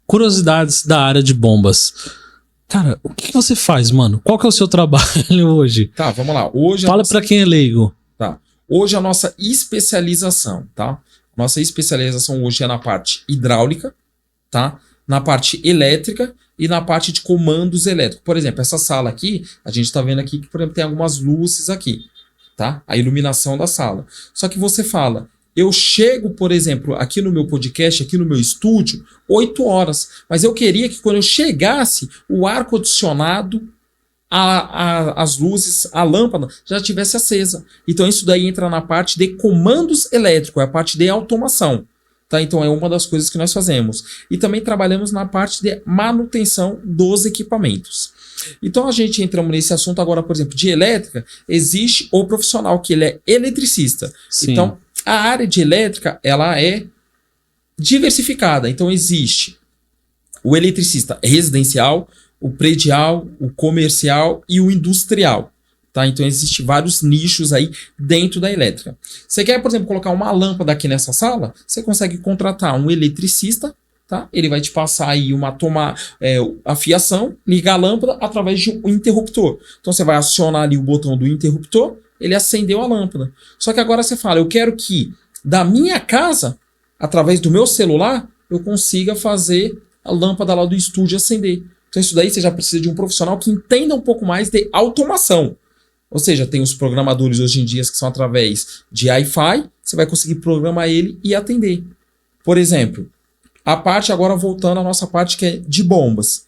Curiosidades da área de bombas. Cara, o que você faz, mano? Qual que é o seu trabalho hoje? Tá, vamos lá. Hoje Fala pra quem é leigo. Tá. Hoje a nossa especialização, tá? Nossa especialização hoje é na parte hidráulica, tá? Na parte elétrica e na parte de comandos elétricos. Por exemplo, essa sala aqui, a gente tá vendo aqui que, por exemplo, tem algumas luzes aqui, tá? A iluminação da sala. Só que você fala, eu chego, por exemplo, aqui no meu podcast, aqui no meu estúdio, 8 horas. Mas eu queria que quando eu chegasse, o ar-condicionado, as luzes, a lâmpada já estivesse acesa. Então isso daí entra na parte de comandos elétricos, é a parte de automação. Tá? Então é uma das coisas que nós fazemos. E também trabalhamos na parte de manutenção dos equipamentos. Então a gente entramos nesse assunto agora, por exemplo, de elétrica, existe o profissional que ele é eletricista. Sim. Então a área de elétrica, ela é diversificada. Então existe o eletricista residencial, o predial, o comercial e o industrial. Tá? Então existem vários nichos aí dentro da elétrica. Você quer, por exemplo, colocar uma lâmpada aqui nessa sala? Você consegue contratar um eletricista, tá? Ele vai te passar aí a fiação, ligar a lâmpada através de um interruptor. Então você vai acionar ali o botão do interruptor, ele acendeu a lâmpada. Só que agora você fala, eu quero que da minha casa, através do meu celular, eu consiga fazer a lâmpada lá do estúdio acender. Então isso daí você já precisa de um profissional que entenda um pouco mais de automação. Ou seja, tem os programadores hoje em dia que são através de Wi-Fi, você vai conseguir programar ele e atender. Por exemplo, a parte agora voltando à nossa parte que é de bombas.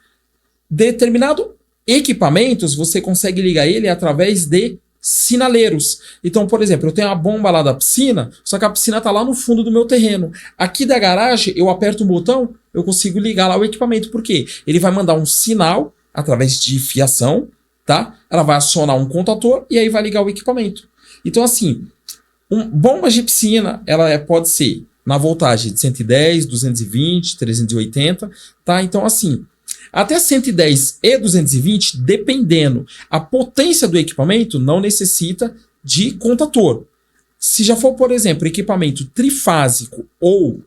Determinado equipamentos, você consegue ligar ele através de sinaleiros. Então, por exemplo, eu tenho a bomba lá da piscina, só que a piscina está lá no fundo do meu terreno. Aqui da garagem, eu aperto um botão, eu consigo ligar lá o equipamento. Por quê? Ele vai mandar um sinal através de fiação, tá? Ela vai acionar um contator e aí vai ligar o equipamento. Então, assim, bombas de piscina, ela pode ser na voltagem de 110, 220, 380, tá? Então, assim, até 110 e 220, dependendo a potência do equipamento, não necessita de contator. Se já for, por exemplo, equipamento trifásico ou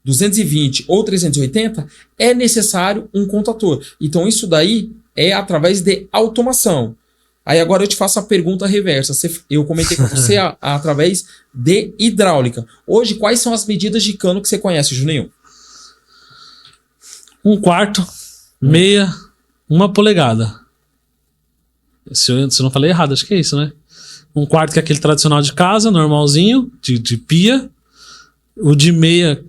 220 ou 380, é necessário um contator. Então isso daí é através de automação. Aí agora eu te faço a pergunta reversa. Eu comentei com você através de hidráulica. Hoje, quais são as medidas de cano que você conhece, Juninho? 1/4, meia, 1 polegada. Se eu não falei errado, acho que é isso, né? 1/4 que é aquele tradicional de casa, normalzinho, de pia. O de meia,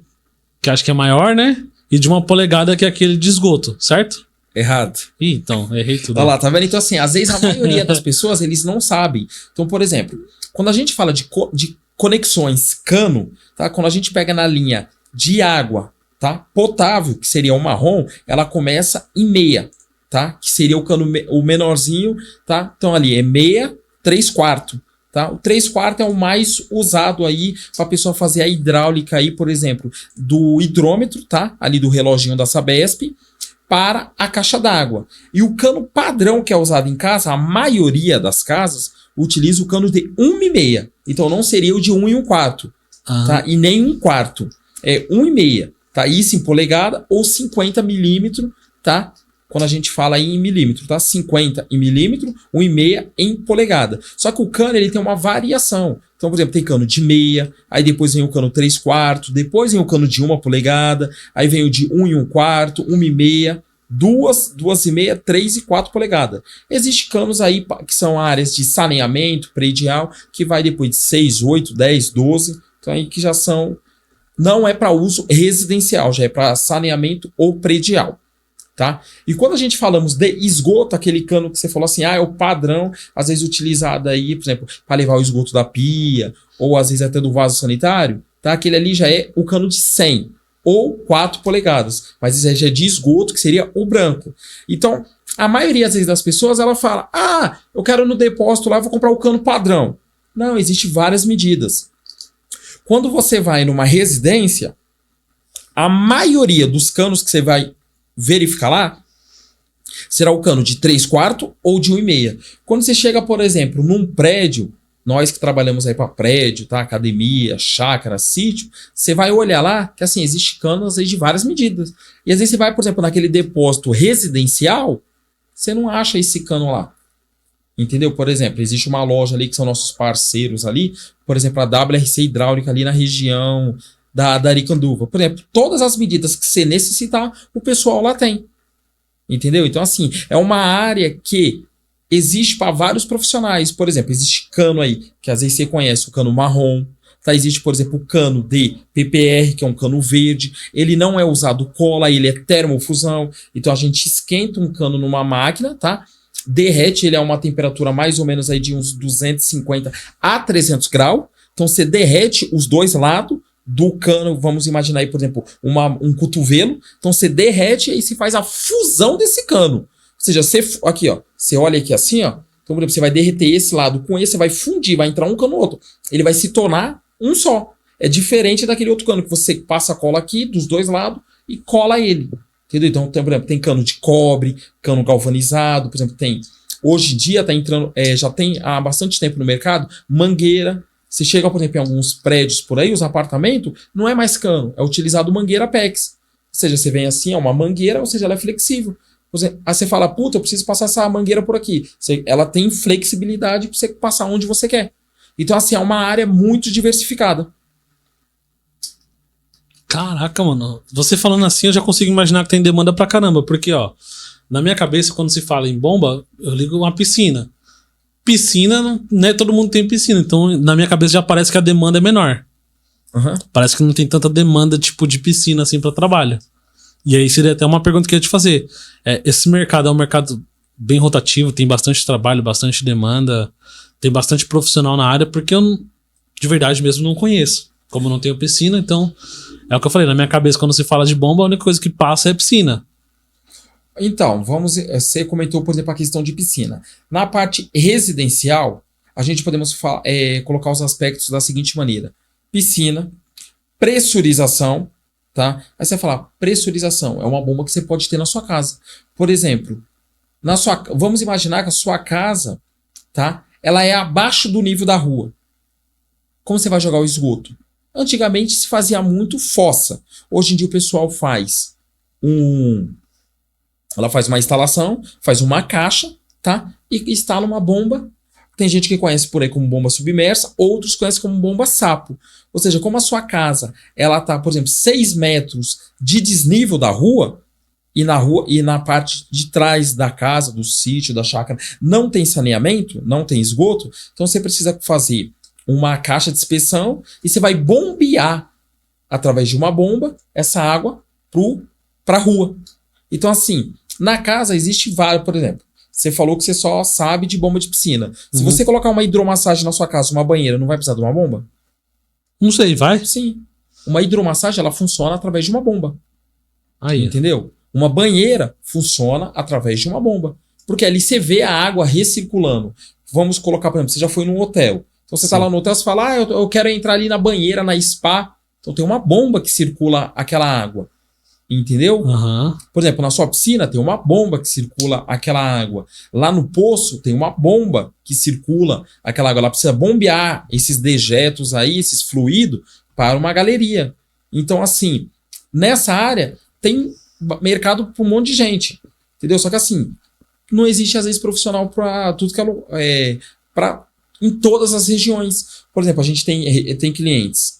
que acho que é maior, né? E de 1 polegada, que é aquele de esgoto, certo? Errado. Ih, então, errei tudo. Olha lá, tá vendo? Então, assim, às vezes a maioria das pessoas, eles não sabem. Então, por exemplo, quando a gente fala de conexões cano, tá? Quando a gente pega na linha de água, tá? Potável, que seria o marrom, ela começa em meia, tá? Que seria o cano o menorzinho, tá? Então ali é meia, 3/4, tá? O 3/4 é o mais usado aí para a pessoa fazer a hidráulica aí, por exemplo, do hidrômetro, tá? Ali do reloginho da Sabesp, para a caixa d'água. E o cano padrão que é usado em casa, a maioria das casas utiliza o cano de 1,5. Então não seria o de 1 1/4, tá? E nem 1/4, é 1,5. Tá? Isso em polegada ou 50 milímetros, tá? Quando a gente fala aí em milímetro, tá? 50 em milímetro, 1,5 em polegada. Só que o cano, ele tem uma variação. Então, por exemplo, tem cano de meia, aí depois vem o cano 3/4, depois vem o cano de 1 polegada, aí vem o de 1 1/4, 1,5, 2, 2,5, 3 e 4 polegadas. Existem canos aí que são áreas de saneamento, predial, que vai depois de 6, 8, 10, 12, então aí que já são... Não é para uso residencial, já é para saneamento ou predial, tá? E quando a gente falamos de esgoto, aquele cano que você falou assim, é o padrão, às vezes utilizado aí, por exemplo, para levar o esgoto da pia, ou às vezes até do vaso sanitário, tá? Aquele ali já é o cano de 100 ou 4 polegadas, mas esse já é de esgoto, que seria o branco. Então, a maioria às vezes das pessoas, ela fala, eu quero no depósito lá, vou comprar o cano padrão. Não, existem várias medidas. Quando você vai numa residência, a maioria dos canos que você vai verificar lá será o cano de 3/4 ou de 1,5. Quando você chega, por exemplo, num prédio, nós que trabalhamos aí para prédio, tá? Academia, chácara, sítio, você vai olhar lá que assim, existe canos aí de várias medidas. E às vezes você vai, por exemplo, naquele depósito residencial, você não acha esse cano lá. Entendeu? Por exemplo, existe uma loja ali que são nossos parceiros ali, por exemplo, a WRC Hidráulica ali na região da Aricanduva. Por exemplo, todas as medidas que você necessitar, o pessoal lá tem. Entendeu? Então, assim, é uma área que existe para vários profissionais. Por exemplo, existe cano aí, que às vezes você conhece, o cano marrom. Tá? Existe, por exemplo, o cano de PPR, que é um cano verde. Ele não é usado cola, ele é termofusão. Então, a gente esquenta um cano numa máquina, tá? Derrete ele a uma temperatura mais ou menos aí de uns 250 a 300 graus. Então, você derrete os dois lados do cano, vamos imaginar aí, por exemplo, um cotovelo. Então, você derrete e se faz a fusão desse cano. Ou seja, você, aqui, ó, você olha aqui assim, ó. Então, por exemplo, você vai derreter esse lado com esse, você vai fundir, vai entrar um cano no outro. Ele vai se tornar um só. É diferente daquele outro cano que você passa a cola aqui dos dois lados e cola ele. Entendeu? Então, por exemplo, tem cano de cobre, cano galvanizado, por exemplo, tem. Hoje em dia tá entrando, já tem há bastante tempo no mercado, mangueira. Você chega, por exemplo, em alguns prédios por aí, os apartamentos, não é mais cano, é utilizado mangueira PEX. Ou seja, você vem assim, é uma mangueira, ou seja, ela é flexível. Aí você fala, puta, eu preciso passar essa mangueira por aqui. Ela tem flexibilidade para você passar onde você quer. Então, assim, é uma área muito diversificada. Caraca, mano. Você falando assim, eu já consigo imaginar que tem demanda pra caramba. Porque, ó, na minha cabeça, quando se fala em bomba, eu ligo uma piscina. Piscina, né? Todo mundo tem piscina. Então, na minha cabeça já parece que a demanda é menor. Uhum. Parece que não tem tanta demanda, tipo, de piscina, assim, pra trabalho. E aí seria até uma pergunta que eu ia te fazer. Esse mercado é um mercado bem rotativo, tem bastante trabalho, bastante demanda, tem bastante profissional na área, porque eu, de verdade mesmo, não conheço. Como não tenho piscina, então... É o que eu falei, na minha cabeça, quando se fala de bomba, a única coisa que passa é piscina. Então, você comentou, por exemplo, a questão de piscina. Na parte residencial, a gente podemos colocar os aspectos da seguinte maneira. Piscina, pressurização, tá? Aí você vai falar, pressurização é uma bomba que você pode ter na sua casa. Por exemplo, vamos imaginar que a sua casa, tá? Ela é abaixo do nível da rua. Como você vai jogar o esgoto? Antigamente se fazia muito fossa. Hoje em dia o pessoal faz ela faz uma instalação, faz uma caixa, tá? E instala uma bomba. Tem gente que conhece por aí como bomba submersa, outros conhecem como bomba sapo. Ou seja, como a sua casa, ela tá, por exemplo, 6 metros de desnível da rua, e na parte de trás da casa, do sítio, da chácara, não tem saneamento, não tem esgoto, então você precisa fazer uma caixa de inspeção e você vai bombear através de uma bomba essa água para a rua. Então, assim, na casa existe vários, por exemplo, você falou que você só sabe de bomba de piscina. Se você colocar uma hidromassagem na sua casa, uma banheira, não vai precisar de uma bomba? Não sei, vai? Sim. Uma hidromassagem, ela funciona através de uma bomba. Aí. Entendeu? Uma banheira funciona através de uma bomba. Porque ali você vê a água recirculando. Vamos colocar, por exemplo, você já foi num hotel. Então você está lá no hotel, você fala, eu quero entrar ali na banheira, na spa. Então tem uma bomba que circula aquela água. Entendeu? Uhum. Por exemplo, na sua piscina tem uma bomba que circula aquela água. Lá no poço tem uma bomba que circula aquela água. Ela precisa bombear esses dejetos aí, esses fluidos, para uma galeria. Então, assim, nessa área tem mercado para um monte de gente. Entendeu? Só que assim, não existe às vezes profissional para tudo que em todas as regiões. Por exemplo, a gente tem clientes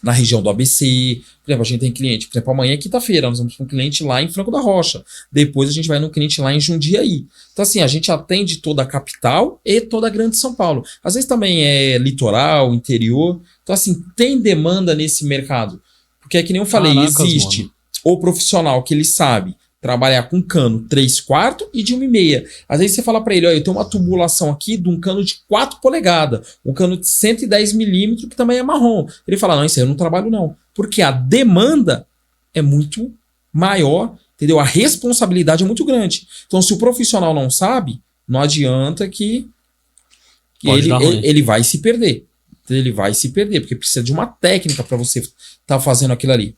na região do ABC, por exemplo, a gente tem cliente, por exemplo, amanhã é quinta-feira, nós vamos para um cliente lá em Franco da Rocha, depois a gente vai num cliente lá em Jundiaí. Então assim, a gente atende toda a capital e toda a grande São Paulo. Às vezes também é litoral, interior, então assim, tem demanda nesse mercado. Porque é que nem eu falei, existe o profissional que ele sabe trabalhar com cano 3/4 e de 1,5. Às vezes você fala para ele, olha, eu tenho uma tubulação aqui de um cano de 4 polegadas, um cano de 110 milímetros que também é marrom. Ele fala, não, isso aí eu não trabalho não. Porque a demanda é muito maior, entendeu? A responsabilidade é muito grande. Então, se o profissional não sabe, não adianta que ele vai se perder. Ele vai se perder, porque precisa de uma técnica para você estar fazendo aquilo ali.